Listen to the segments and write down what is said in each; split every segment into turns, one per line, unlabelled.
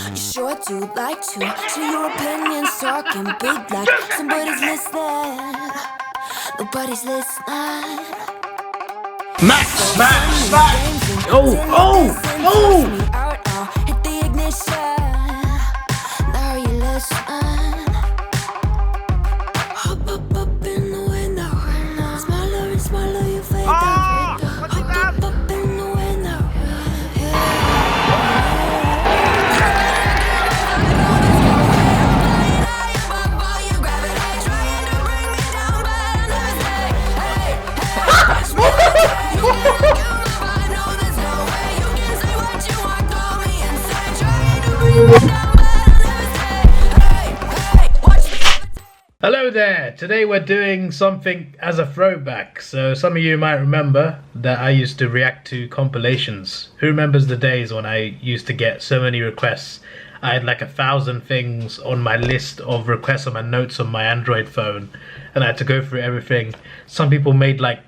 You sure do like to share your opinions, talking big like somebody's listening. Nobody's listening.
Max! Oh! Oh! Oh!
Hit the ignition. Now you listen. Hop up in the window. Smaller and smaller, you fade down. Hop up in the window.
Hello there! Today we're doing something as a throwback. So some of you might remember that I used to react to compilations. Who remembers the days when I used to get so many requests? I had like 1,000 things on my list of requests on my notes on my Android phone, and I had to go through everything. Some people made like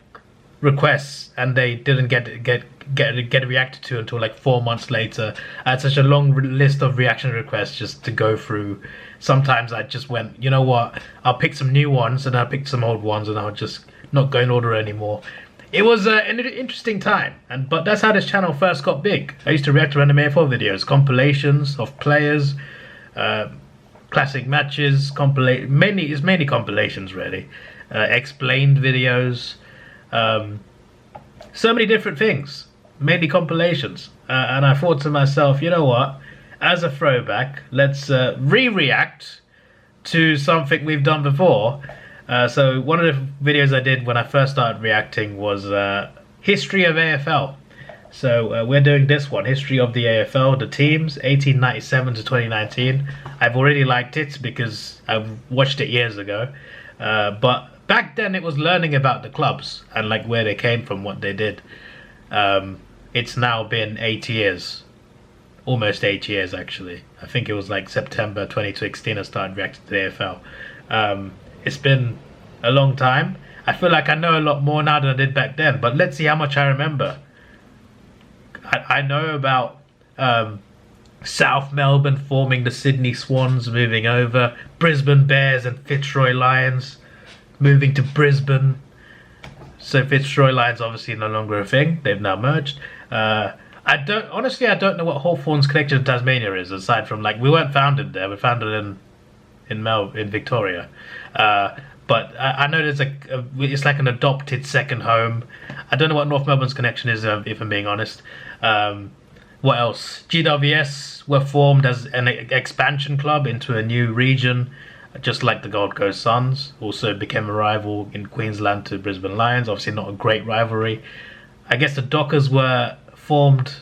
requests and they didn't get reacted to until like 4 months later. I had such a long list of reaction requests just to go through. Sometimes I just went, you know what, I'll pick some new ones and I'll pick some old ones and I'll just not go in order anymore. It was an interesting time, but that's how this channel first got big. I used to react to random AFL videos, compilations of players, classic matches, mainly compilations really, explained videos, so many different things, mainly compilations. And I thought to myself, you know what, as a throwback, let's re-react to something we've done before. So one of the videos I did when I first started reacting was History of AFL. So we're doing this one, History of the AFL, the teams, 1897 to 2019. I've already liked it because I've watched it years ago. But back then it was learning about the clubs and like where they came from, what they did. It's now been 8 years. Almost 8 years actually. I think it was like September 2016 I started reacting to the AFL. It's been a long time. I feel like I know a lot more now than I did back then, but let's see how much I remember. I know about South Melbourne forming the Sydney Swans, moving over, Brisbane Bears and Fitzroy Lions moving to Brisbane. So Fitzroy Lions obviously no longer a thing, they've now merged. I don't know what Hawthorn's connection to Tasmania is, aside from like we weren't founded there. We're founded in Victoria, but I know there's it's like an adopted second home. I don't know what North Melbourne's connection is, if I'm being honest. What else? GWS were formed as an expansion club into a new region, just like the Gold Coast Suns. Also became a rival in Queensland to Brisbane Lions. Obviously not a great rivalry. I guess the Dockers were formed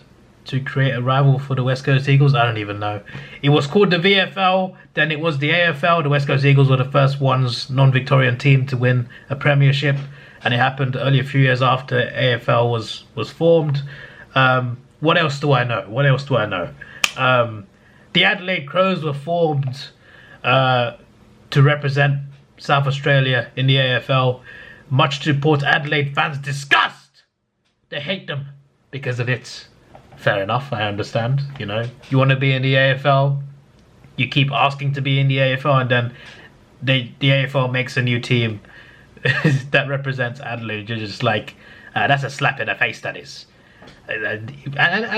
to create a rival for the West Coast Eagles. I don't even know. It was called the VFL, then it was the AFL. The West Coast Eagles were the first non-Victorian team to win a premiership, and it happened only a few years after AFL was formed. What else do I know? The Adelaide Crows were formed to represent South Australia in the AFL, much to Port Adelaide fans' disgust. They hate them because of it. Fair enough, I understand. You know, you want to be in the AFL, you keep asking to be in the AFL, and then the AFL makes a new team that represents Adelaide. You're just like, that's a slap in the face, that is. And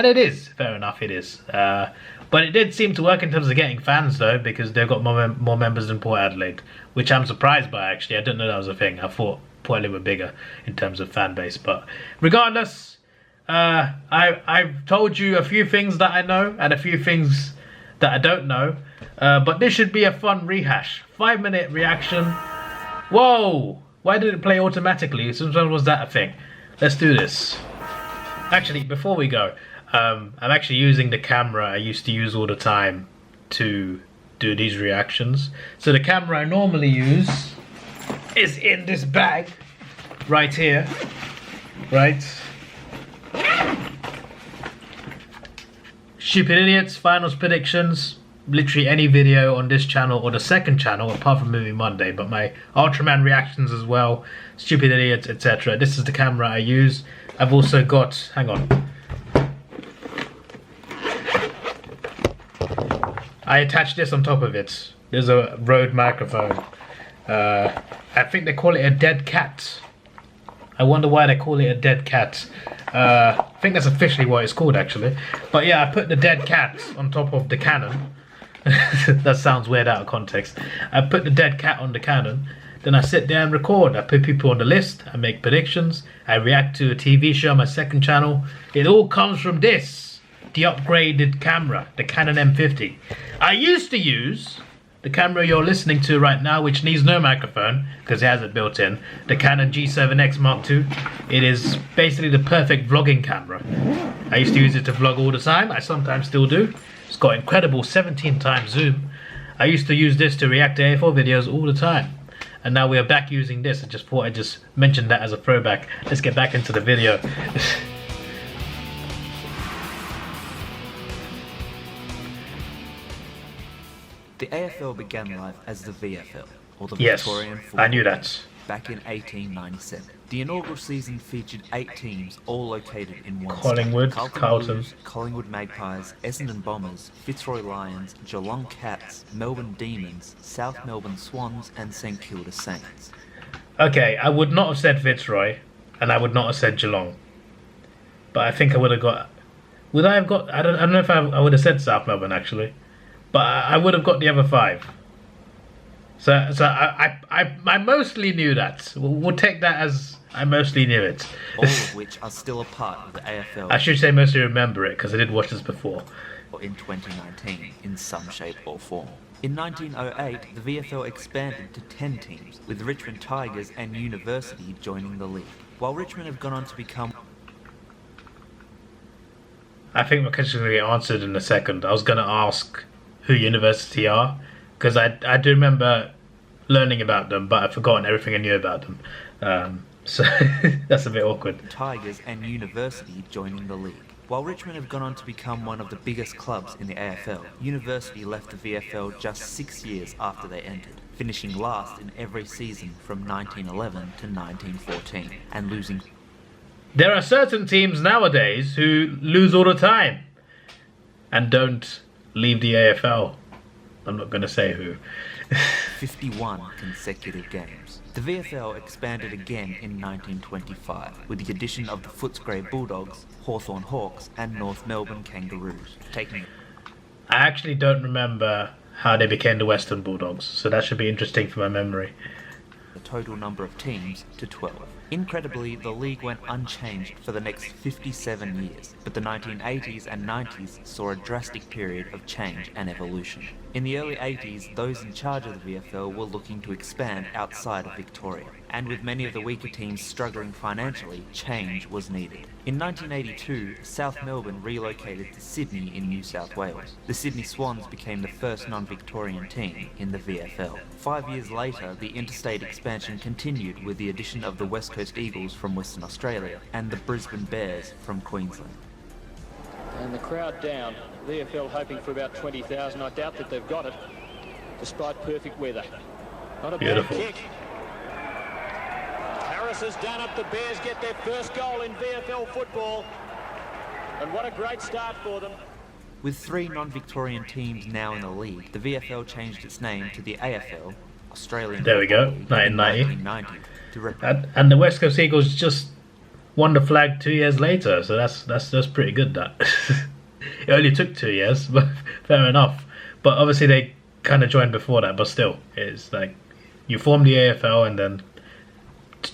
it is, fair enough, it is. But it did seem to work in terms of getting fans though, because they've got more members than Port Adelaide, which I'm surprised by actually. I didn't know that was a thing. I thought Port Adelaide were bigger in terms of fan base. But regardless, I've told you a few things that I know and a few things that I don't know. But this should be a fun rehash. 5-minute reaction. Whoa! Why did it play automatically? Sometimes was that a thing? Let's do this. Actually, before we go, I'm actually using the camera I used to use all the time to do these reactions. So the camera I normally use is in this bag right here, right? Stupid Idiots, Finals Predictions, literally any video on this channel or the second channel apart from Movie Monday, but my Ultraman reactions as well, Stupid Idiots, etc. This is the camera I use. I've also got, hang on. I attached this on top of it. There's a Rode microphone. I think they call it a dead cat. I wonder why they call it a dead cat. I think that's officially what it's called, actually. But yeah, I put the dead cat on top of the Canon. That sounds weird out of context. I put the dead cat on the Canon. Then I sit there and record. I put people on the list. I make predictions. I react to a TV show on my second channel. It all comes from this. The upgraded camera. The Canon M50. I used to use the camera you're listening to right now, which needs no microphone because it has it built in. The Canon G7X Mark II. It is basically the perfect vlogging camera. I used to use it to vlog all the time. I sometimes still do. It's got incredible 17 times zoom. I used to use this to react to AFL videos all the time. And now we are back using this. I just thought I'd just mention that as a throwback. Let's get back into the video.
The AFL began life as the VFL, or the
Yes,
Victorian Football
I knew
League,
that.
back in 1897. The inaugural season featured 8 teams, all located in one
Collingwood,
state.
Carlton.
Blues, Collingwood Magpies, Essendon Bombers, Fitzroy Lions, Geelong Cats, Melbourne Demons, South Melbourne Swans, and St Kilda Saints.
Okay, I would not have said Fitzroy, and I would not have said Geelong. But I think I would have got... Would I have got... I don't know if I would have said South Melbourne, actually. But I would have got the other 5. So I mostly knew that. We'll take that as I mostly knew it.
All of which are still a part of the AFL.
I should say mostly remember it, because I did watch this before.
In 2019, in some shape or form. In 1908, the VFL expanded to 10 teams, with Richmond Tigers and University joining the league. While Richmond have gone on to become...
I think my question is going to get answered in a second. I was going to ask who University are, because I do remember learning about them, but I've forgotten everything I knew about them. So that's a bit awkward.
Tigers and University joining the league. While Richmond have gone on to become one of the biggest clubs in the AFL, University left the VFL just 6 years after they entered, finishing last in every season from 1911 to 1914, and losing...
There are certain teams nowadays who lose all the time and don't leave the AFL. I'm not going to say who.
51 consecutive games. The VFL expanded again in 1925 with the addition of the Footscray Bulldogs, Hawthorn Hawks and North Melbourne Kangaroos, taking...
I actually don't remember how they became the Western Bulldogs, so that should be interesting for my memory.
The total number of teams to 12. Incredibly, the league went unchanged for the next 57 years, but the 1980s and 90s saw a drastic period of change and evolution. In the early 80s, those in charge of the VFL were looking to expand outside of Victoria, and with many of the weaker teams struggling financially, change was needed. In 1982, South Melbourne relocated to Sydney in New South Wales. The Sydney Swans became the first non-Victorian team in the VFL. 5 years later, the interstate expansion continued with the addition of the West Coast Eagles from Western Australia and the Brisbane Bears from Queensland.
And the crowd down. VFL hoping for about 20,000. I doubt that they've got it, despite perfect weather. Not a
Beautiful.
bad kick. Harris has done it. The Bears get their first goal in VFL football. And what a great start for them.
With 3 non-Victorian teams now in the league, the VFL changed its name to the AFL, Australian
There we go,
Football League, in
1990.
to represent...
And the West Coast Eagles just won the flag 2 years later, so that's pretty good. That it only took 2 years, but fair enough. But obviously they kind of joined before that, but still, it's like you form the AFL and then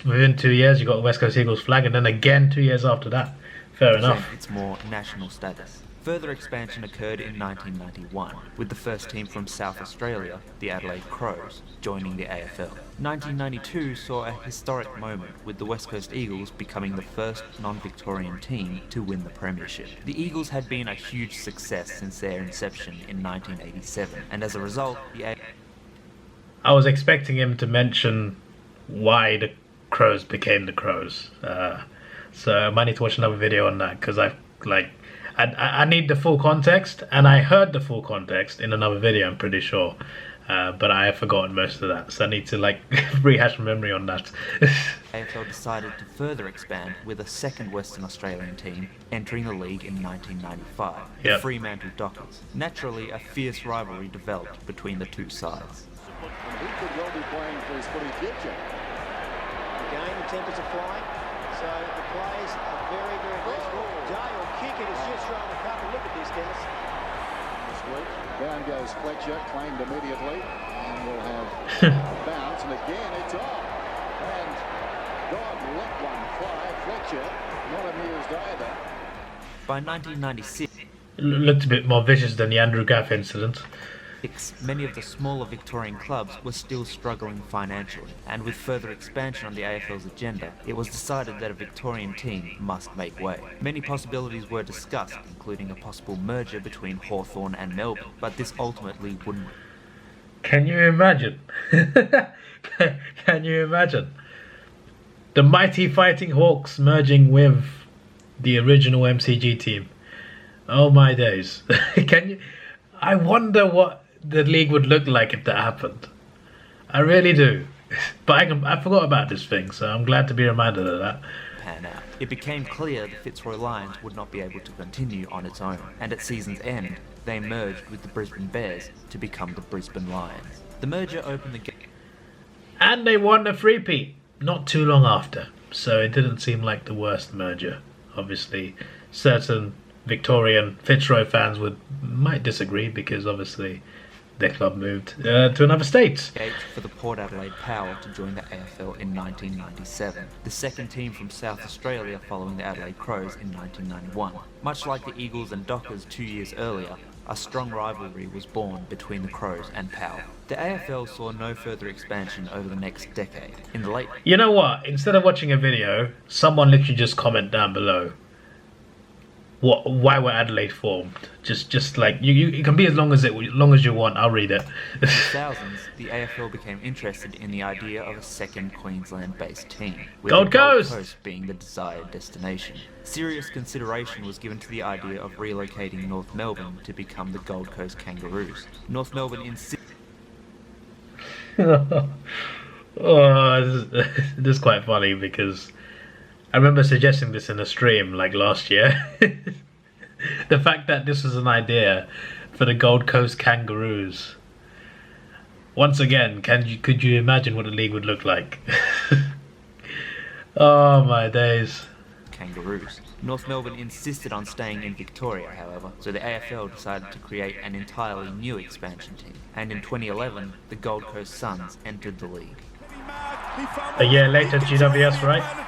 within 2 years you got the West Coast Eagles flag, and then again 2 years after that. Fair enough.
Its more national status. Further expansion occurred in 1991, with the first team from South Australia, the Adelaide Crows, joining the AFL. 1992 saw a historic moment, with the West Coast Eagles becoming the first non-Victorian team to win the premiership. The Eagles had been a huge success since their inception in 1987, and as a result,
I was expecting him to mention why the Crows became the Crows. So I might need to watch another video on that, because I need the full context, and I heard the full context in another video, I'm pretty sure. but I have forgotten most of that, so I need to like rehash my memory on that.
AFL decided to further expand with a second Western Australian team entering the league in 1995, the
Yep.
Fremantle Dockers. Naturally, a fierce rivalry developed between the two sides.
He could well be playing for his footy future.
Again, the tempers are flying, so the players are very, very desperate. Day will kick it, it's just thrown a couple. Look at this, Dennis.
Down goes Fletcher, claimed immediately, and we'll have a bounce, and again it's off. And God let one fly. Fletcher not amused either.
By 1996,
Looked a bit more vicious than the Andrew Gaff incident.
many of the smaller Victorian clubs were still struggling financially, and with further expansion on the AFL's agenda, it was decided that a Victorian team must make way. Many possibilities were discussed, including a possible merger between Hawthorn and Melbourne, but this ultimately wouldn't.
Can you imagine? Can you imagine? The mighty Fighting Hawks merging with the original MCG team. Oh my days. Can you? I wonder what the league would look like if that happened. I really do. But I forgot about this thing, so I'm glad to be reminded of that.
Pan out. It became clear the Fitzroy Lions would not be able to continue on its own, and at season's end, they merged with the Brisbane Bears to become the Brisbane Lions. The merger opened the gate.
And they won the three-peat not too long after, so it didn't seem like the worst merger. Obviously, certain Victorian Fitzroy fans might disagree because obviously their club moved to another state.
For the Port Adelaide Power to join the AFL in 1997, the second team from South Australia following the Adelaide Crows in 1991. Much like the Eagles and Dockers 2 years earlier, a strong rivalry was born between the Crows and Power. The AFL saw no further expansion over the next decade. In the late...
You know what? Instead of watching a video, someone literally just comment down below why were Adelaide formed. Just like you can be as long as you want. I'll read it.
In the 2000s, the AFL became interested in the idea of a second Queensland-based team, with
Gold
the Gold
Coast!
Coast being the desired destination. Serious consideration was given to the idea of relocating North Melbourne to become the Gold Coast Kangaroos. North Melbourne insisted.
Oh, this is quite funny because I remember suggesting this in a stream like last year. The fact that this was an idea for the Gold Coast Kangaroos. Once again, could you imagine what the league would look like? Oh my days.
Kangaroos. North Melbourne insisted on staying in Victoria, however, so the AFL decided to create an entirely new expansion team. And in 2011, the Gold Coast Suns entered the league.
A year later, GWS, right?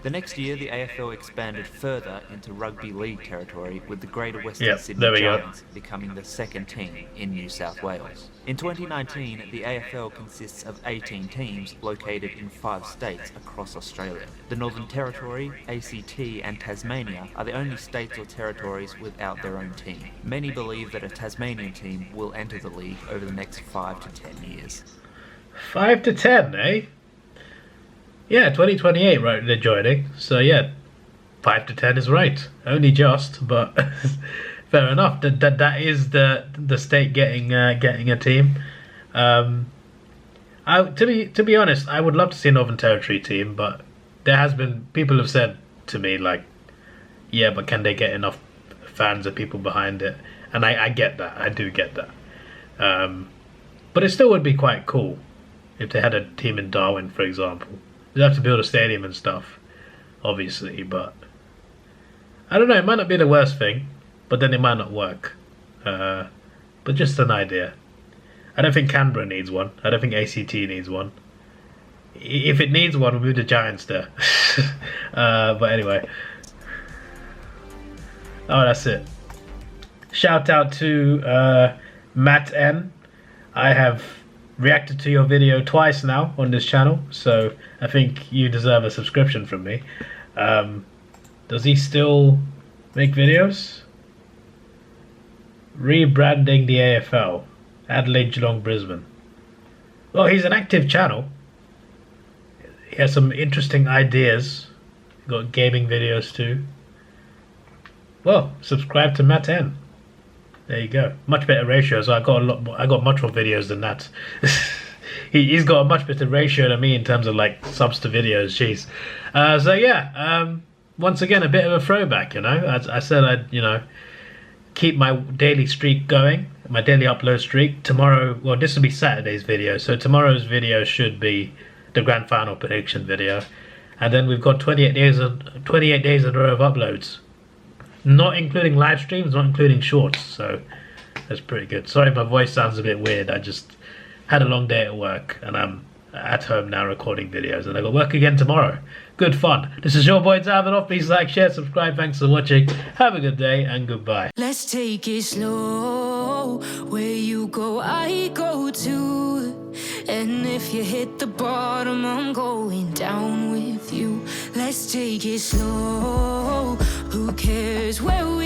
The next year, the AFL expanded further into rugby league territory, with the Greater Western
Yep,
Sydney
there we go.
Giants becoming the second team in New South Wales. In 2019, the AFL consists of 18 teams located in 5 states across Australia. The Northern Territory, ACT and Tasmania are the only states or territories without their own team. Many believe that a Tasmanian team will enter the league over the next 5 to 10 years.
5 to 10, eh? Yeah, 2028, right? They're joining. So yeah, 5 to 10 is right. Only just, but fair enough. That is the state getting a team. To be honest, I would love to see a Northern Territory team, but there has been people have said to me like, yeah, but can they get enough fans and people behind it? And I get that. I do get that. But it still would be quite cool if they had a team in Darwin, for example. They'd have to build a stadium and stuff, obviously, but I don't know, it might not be the worst thing, but then it might not work. But just an idea. I don't think Canberra needs one. I don't think ACT needs one. If it needs one, we'll move the Giants there. But anyway. Oh, that's it. Shout out to Matt N. I have reacted to your video twice now on this channel, so I think you deserve a subscription from me. Does he still make videos? Rebranding the AFL. Adelaide, Geelong, Brisbane. Well, he's an active channel. He has some interesting ideas. Got gaming videos too. Well, subscribe to Matt N. There you go. Much better ratio. So I got a lot more, I got much more videos than that. He's got a much better ratio than me in terms of like subs to videos. Jeez. So yeah. Once again, a bit of a throwback. You know, as I said, I'd keep my daily streak going, my daily upload streak. Tomorrow, well, this will be Saturday's video. So tomorrow's video should be the grand final prediction video, and then we've got 28 days in a row of uploads. Not including live streams, not including shorts, so that's pretty good. Sorry if my voice sounds a bit weird, I just had a long day at work and I'm at home now recording videos and I got work again tomorrow. Good fun. This is your boy Davidoff. Please like, share, subscribe. Thanks for watching. Have a good day and goodbye.
Let's take it slow. Where you go, I go too. And if you hit the bottom, I'm going down with you. Let's take it slow. Who cares where we